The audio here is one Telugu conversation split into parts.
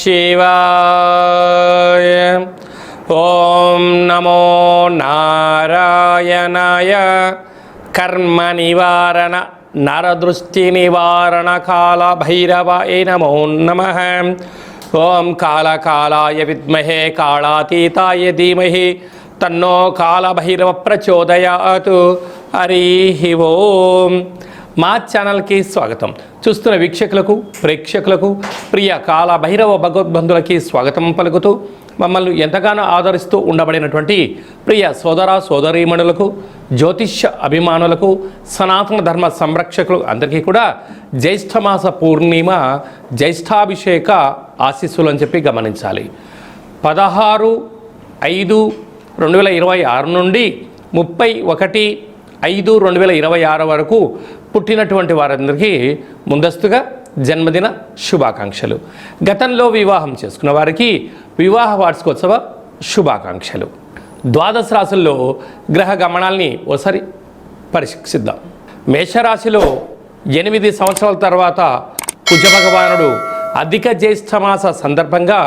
శివాయ. ఓం నమో నారాయణాయ. కర్మ నివారణ నరదృష్టి నివారణ కాల భైరవాయ నమో నమః. ఓం కాళకాలాయ విద్మహే కాళాతీతాయ ధీమహి తన్నో కాళభైరవ ప్రచోదయాత్. హరి ఓం. మా ఛానల్కి స్వాగతం. చూస్తున్న వీక్షకులకు ప్రేక్షకులకు ప్రియ కాళభైరవ భగవద్బంధులకి స్వాగతం పలుకుతూ మమ్మల్ని ఎంతగానో ఆదరిస్తూ ఉండబడినటువంటి ప్రియ సోదర సోదరీమణులకు జ్యోతిష్య అభిమానులకు సనాతన ధర్మ సంరక్షకులు అందరికీ కూడా జ్యేష్ఠమాస పూర్ణిమ జ్యేష్ఠాభిషేక ఆశీస్సులు అని చెప్పి గమనించాలి. 16/5/2026 నుండి 31/5/2026 వరకు పుట్టినటువంటి వారందరికీ ముందస్తుగా జన్మదిన శుభాకాంక్షలు. గతంలో వివాహం చేసుకున్న వారికి వివాహ వార్షికోత్సవ శుభాకాంక్షలు. ద్వాదశ రాశుల్లో గ్రహ గమనాల్ని ఒకసారి పరీక్షిద్దాం. మేషరాశిలో 8 సంవత్సరాల తర్వాత కుజ భగవానుడు అధిక జ్యేష్ఠమాస సందర్భంగా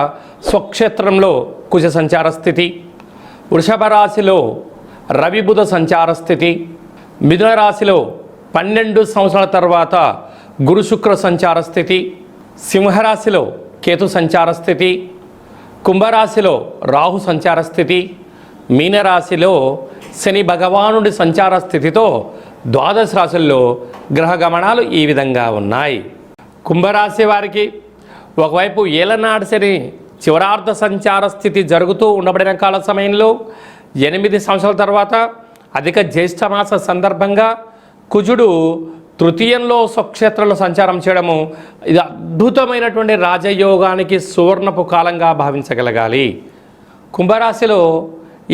స్వక్షేత్రంలో కుజ సంచార స్థితి. వృషభ రాశిలో రవి బుధ సంచార స్థితి. మిథున రాశిలో 12 సంవత్సరాల తర్వాత గురు శుక్ర సంచార స్థితి. సింహరాశిలో కేతు సంచార స్థితి. కుంభరాశిలో రాహు సంచార స్థితి. మీనరాశిలో శని భగవానుడి సంచార స్థితితో ద్వాదశ రాశుల్లో గ్రహ గమనాలు ఈ విధంగా ఉన్నాయి. కుంభరాశి వారికి ఒకవైపు ఏలనాడు శని చివరార్ధ సంచార స్థితి జరుగుతూ ఉండబడిన కాల సమయంలో 8 సంవత్సరాల తర్వాత అధిక జ్యేష్ఠమాస సందర్భంగా కుజుడు తృతీయంలో స్వక్షేత్రంలో సంచారం చేయడము ఇది అద్భుతమైనటువంటి రాజయోగానికి సువర్ణపు కాలంగా భావించగలగాలి. కుంభరాశిలో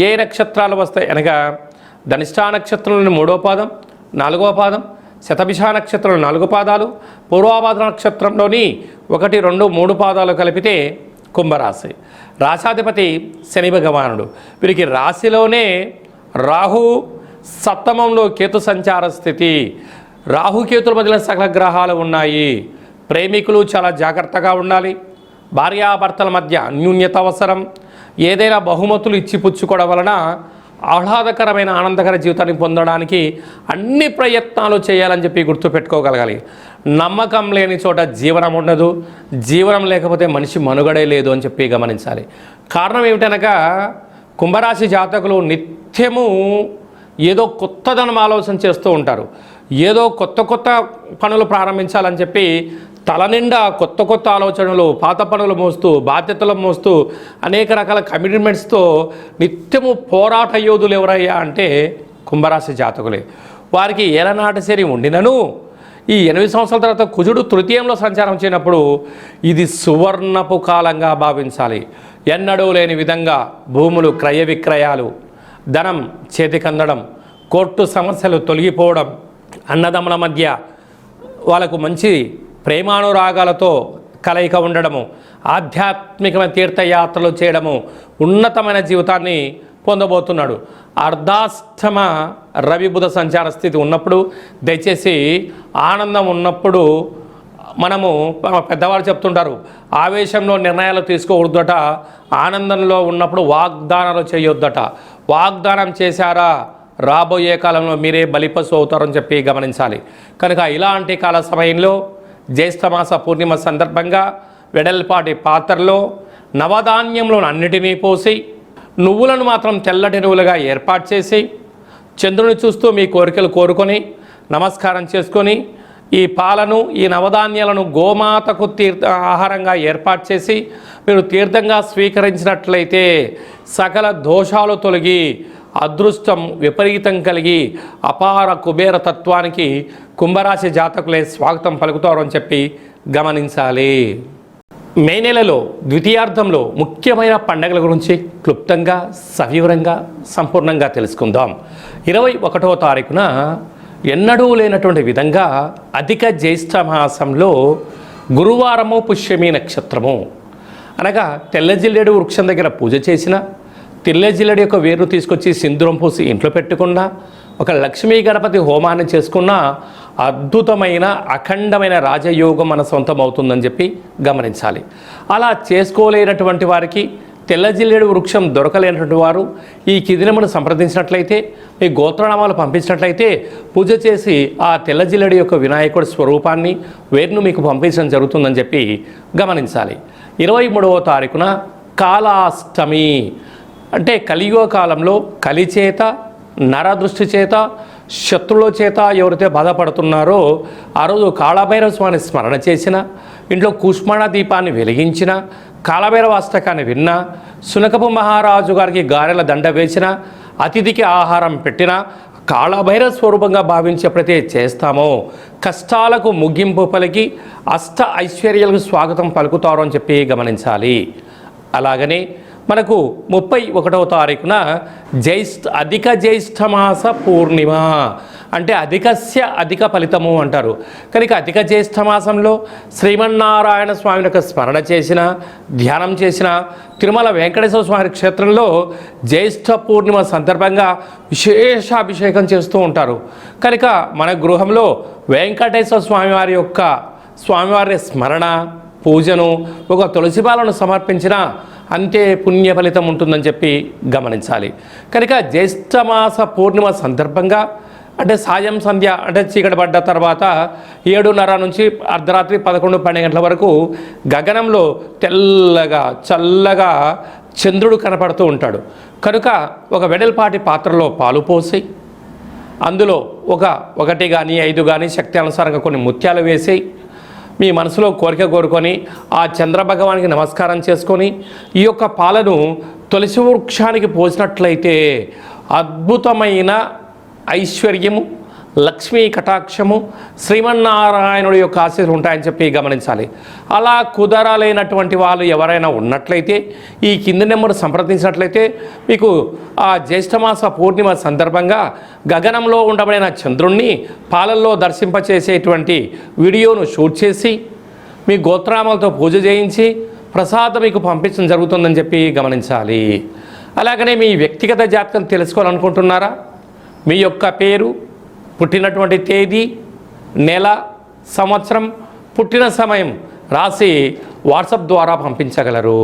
ఏ నక్షత్రాలు వస్తాయి అనగా ధనిష్టా నక్షత్రంలోని 3వ పాదం 4వ పాదం, శతభిష నక్షత్రంలో 4 పాదాలు, పూర్వాభాద్ర నక్షత్రంలోని 1, 2, 3 పాదాలు కలిపితే కుంభరాశి. రాశాధిపతి శని భగవానుడు. వీరికి రాశిలోనే రాహు, సప్తమంలో కేతు సంచార స్థితి. రాహుకేతుల మధ్యలో సకల గ్రహాలు ఉన్నాయి. ప్రేమికులు చాలా జాగ్రత్తగా ఉండాలి. భార్యాభర్తల మధ్య అన్యూన్యత అవసరం. ఏదైనా బహుమతులు ఇచ్చి పుచ్చుకోవడం వలన ఆహ్లాదకరమైన ఆనందకర జీవితాన్ని పొందడానికి అన్ని ప్రయత్నాలు చేయాలని చెప్పి గుర్తుపెట్టుకోగలగాలి. నమ్మకం లేని చోట జీవనం ఉండదు. జీవనం లేకపోతే మనిషి మనుగడే లేదు అని చెప్పి గమనించాలి. కారణం ఏమిటనగా కుంభరాశి జాతకులు నిత్యము ఏదో కొత్తదనం ఆలోచన చేస్తూ ఉంటారు. ఏదో కొత్త పనులు ప్రారంభించాలని చెప్పి తల నిండా కొత్త ఆలోచనలు, పాత పనులు మోస్తూ, బాధ్యతలు మోస్తూ, అనేక రకాల కమిట్మెంట్స్తో నిత్యము పోరాట యోధులు ఎవరయ్యా అంటే కుంభరాశి జాతకులే. వారికి ఏలనాటి శని ఉండినను ఈ 8 సంవత్సరాల తర్వాత కుజుడు తృతీయంలో సంచారం చేయనప్పుడు ఇది సువర్ణపు కాలంగా భావించాలి. ఎన్నడూ లేని విధంగా భూములు క్రయ విక్రయాలు, ధనం చేతికందడం, కోర్టు సమస్యలు తొలగిపోవడం, అన్నదమ్ముల మధ్య వాళ్ళకు మంచి ప్రేమానురాగాలతో కలయిక ఉండడము, ఆధ్యాత్మికమైన తీర్థయాత్రలు చేయడము, ఉన్నతమైన జీవితాన్ని పొందబోతున్నాడు. అర్ధాష్టమ రవి బుధ సంచార స్థితి ఉన్నప్పుడు దయచేసి ఆనందం ఉన్నప్పుడు మనము పెద్దవాళ్ళు చెప్తుంటారు ఆవేశంలో నిర్ణయాలు తీసుకోకూడదట, ఆనందంలో ఉన్నప్పుడు వాగ్దానాలు చేయొద్దట. వాగ్దానం చేశారా రాబోయే కాలంలో మీరే బలిపశు అవుతారని చెప్పి గమనించాలి. కనుక ఇలాంటి కాల సమయంలో జ్యేష్ఠమాస పూర్ణిమ సందర్భంగా వెడల్పాటి పాత్రలో నవధాన్యములను అన్నిటినీ పోసి నువ్వులను మాత్రం తెల్లటి నువ్వులుగా ఏర్పాటు చేసి చంద్రుని చూస్తూ మీ కోరికలు కోరుకొని నమస్కారం చేసుకొని ఈ పాలను ఈ నవధాన్యాలను గోమాతకు ఆహారంగా ఏర్పాటు చేసి మీరు తీర్థంగా స్వీకరించినట్లయితే సకల దోషాలు తొలగి అదృష్టం విపరీతం కలిగి అపార కుబేర తత్వానికి కుంభరాశి జాతకులే స్వాగతం పలుకుతారు అని చెప్పి గమనించాలి. మే నెలలో ద్వితీయార్థంలో ముఖ్యమైన పండుగల గురించి క్లుప్తంగా సవివరంగా సంపూర్ణంగా తెలుసుకుందాం. 21వ తారీఖున ఎన్నడూ లేనటువంటి విధంగా అధిక జ్యేష్ఠ మాసంలో గురువారము పుష్యమి నక్షత్రము అనగా తెల్ల జిల్లేడు వృక్షం దగ్గర పూజ చేసిన, తెల్ల జిల్లేడు యొక్క వేరు తీసుకొచ్చి సింధూరం పూసి ఇంట్లో పెట్టుకున్నా, ఒక లక్ష్మీ గణపతి హోమాన్ని చేసుకున్నా అద్భుతమైన అఖండమైన రాజయోగం మన సొంతం అవుతుందని చెప్పి గమనించాలి. అలా చేసుకోలేనటువంటి వారికి తెల్లజిల్లేడు వృక్షం దొరకలేనటువంటి వారు ఈ కిదినమును సంప్రదించినట్లయితే, మీ గోత్రనామాలు పంపించినట్లయితే పూజ చేసి ఆ తెల్లజిల్లేడు యొక్క వినాయకుడి స్వరూపాన్ని వేరును మీకు పంపించడం జరుగుతుందని చెప్పి గమనించాలి. 23వ తారీఖున కాలాష్టమి అంటే కలియుగ కాలంలో కలి చేత, నరదృష్టి చేత, శత్రువుల చేత ఎవరైతే బాధపడుతున్నారో ఆ రోజు కాళభైరవ స్వామిని స్మరణ చేసిన, ఇంట్లో కుష్మాణ దీపాన్ని వెలిగించిన, కాళభైరవ అష్టకాన్ని విన్నా, సునకపు మహారాజు గారికి గారెల దండ వేసిన, అతిథికి ఆహారం పెట్టిన, కాళభైరవ స్వరూపంగా భావించి ఎప్పుడైతే చేస్తామో కష్టాలకు ముగింపు పలికి అష్ట ఐశ్వర్యాలకు స్వాగతం పలుకుతారు అని చెప్పి గమనించాలి. అలాగనే మనకు 31వ తారీఖున అధిక జ్యేష్ఠమాస పూర్ణిమ అంటే అధిక ఫలితము అంటారు. కనుక అధిక జ్యేష్ఠమాసంలో శ్రీమన్నారాయణ స్వామి యొక్క స్మరణ చేసిన, ధ్యానం చేసిన, తిరుమల వెంకటేశ్వర స్వామి క్షేత్రంలో జ్యేష్ఠ పూర్ణిమ సందర్భంగా విశేష అభిషేకం చేస్తూ ఉంటారు. కనుక మన గృహంలో వెంకటేశ్వర స్వామివారి స్మరణ, పూజను, ఒక తులసిపాలను సమర్పించిన అంతే పుణ్య ఫలితం ఉంటుందని చెప్పి గమనించాలి. కనుక జ్యేష్ఠమాస పూర్ణిమ సందర్భంగా అంటే సాయం సంధ్య అంటే చీకటి పడ్డ తర్వాత 7:30 నుంచి అర్ధరాత్రి 11-12 గంటల వరకు గగనంలో తెల్లగా చల్లగా చంద్రుడు కనపడుతూ ఉంటాడు. కనుక ఒక వెడల్పాటి పాత్రలో పాలు పోసి అందులో 1 కానీ 5 కానీ శక్తి అనుసారంగా కొన్ని ముత్యాలు వేసి మీ మనసులో కోరిక కోరుకొని ఆ చంద్రభగవానికి నమస్కారం చేసుకొని ఈ యొక్క పాలను తులసి వృక్షానికి పోసినట్లయితే అద్భుతమైన ఐశ్వర్యము, లక్ష్మీ కటాక్షము, శ్రీమన్నారాయణుడి యొక్క ఆశీస్సులు ఉంటాయని చెప్పి గమనించాలి. అలా కుదరలేనటువంటి వాళ్ళు ఎవరైనా ఉన్నట్లయితే ఈ కింది నెంబర్ సంప్రదించినట్లయితే మీకు ఆ జ్యేష్ఠమాస పూర్ణిమ సందర్భంగా గగనంలో ఉండబడిన చంద్రుణ్ణి పాలల్లో దర్శింపచేసేటువంటి వీడియోను షూట్ చేసి మీ గోత్రామాలతో పూజ చేయించి ప్రసాదం మీకు పంపించడం జరుగుతుందని చెప్పి గమనించాలి. అలాగనే మీ వ్యక్తిగత జాతకం తెలుసుకోవాలనుకుంటున్నారా? మీ యొక్క పేరు, పుట్టినటువంటి తేదీ, నెల, సంవత్సరం, పుట్టిన సమయం రాసి వాట్సాప్ ద్వారా పంపించగలరు.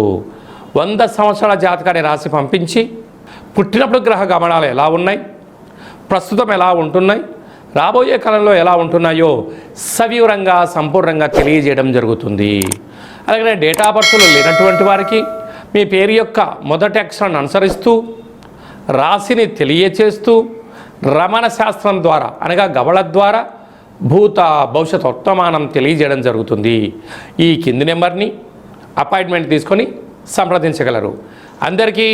100 సంవత్సరాల జాతకాన్ని రాసి పంపించి పుట్టినప్పుడు గ్రహ గమనాలు ఎలా ఉన్నాయి, ప్రస్తుతం ఎలా ఉంటున్నాయి, రాబోయే కాలంలో ఎలా ఉంటున్నాయో సవివరంగా సంపూర్ణంగా తెలియజేయడం జరుగుతుంది. అలాగే డేటా బర్త్లు లేనటువంటి వారికి మీ పేరు యొక్క మొదటి అక్షరాన్ని అనుసరిస్తూ రాశిని తెలియచేస్తూ రమణ శాస్త్రం ద్వారా అనగా గవళ ద్వారా భూత భవిష్యత్ వర్తమానం తెలియజేయడం జరుగుతుంది. ఈ కింది నెంబర్ని అపాయింట్మెంట్ తీసుకొని సంప్రదించగలరు. అందరికీ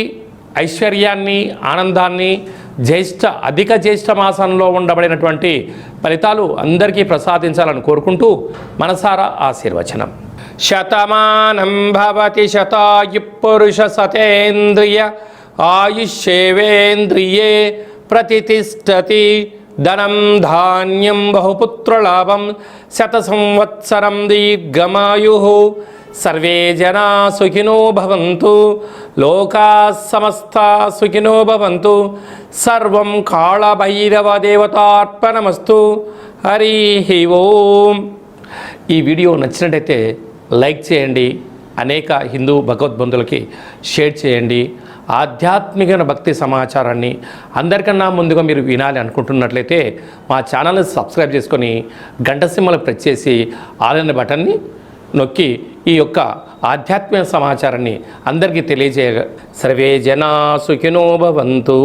ఐశ్వర్యాన్ని, ఆనందాన్ని, అధిక జ్యేష్ఠ మాసంలో ఉండబడినటువంటి ఫలితాలు అందరికీ ప్రసాదించాలని కోరుకుంటూ మనసారా ఆశీర్వచనం. శతమానం భవతి శతాయు పురుష సతేంద్రియ ఆయుష్యేవేంద్రియే ప్రతిష్టతి ధనం ధాన్యం బహుపుత్రలాభం శత సంవత్సరం దీర్ఘమాయు సర్వే జనా సుఖినో భవంతు లోకా సమస్తా సుఖినో భవంతు సర్వం కాళభైరవ దేవతార్పణమస్తు. హరి ఓం. ఈ వీడియో నచ్చినట్టయితే లైక్ చేయండి, అనేక హిందూ భగవద్బంధులకి షేర్ చేయండి. ఆధ్యాత్మిక భక్తి సమాచారాన్ని అందరికన్నా ముందుగా మీరు వినాలి అనుకుంటున్నట్లయితే మా ఛానల్ని సబ్స్క్రైబ్ చేసుకొని గంట సింబల్ ప్రెస్ చేసి ఆల్ అనే బటన్ని నొక్కి ఈ యొక్క ఆధ్యాత్మిక సమాచారాన్ని అందరికీ తెలియజేయ. సర్వే జనా సుఖినో భవంతు.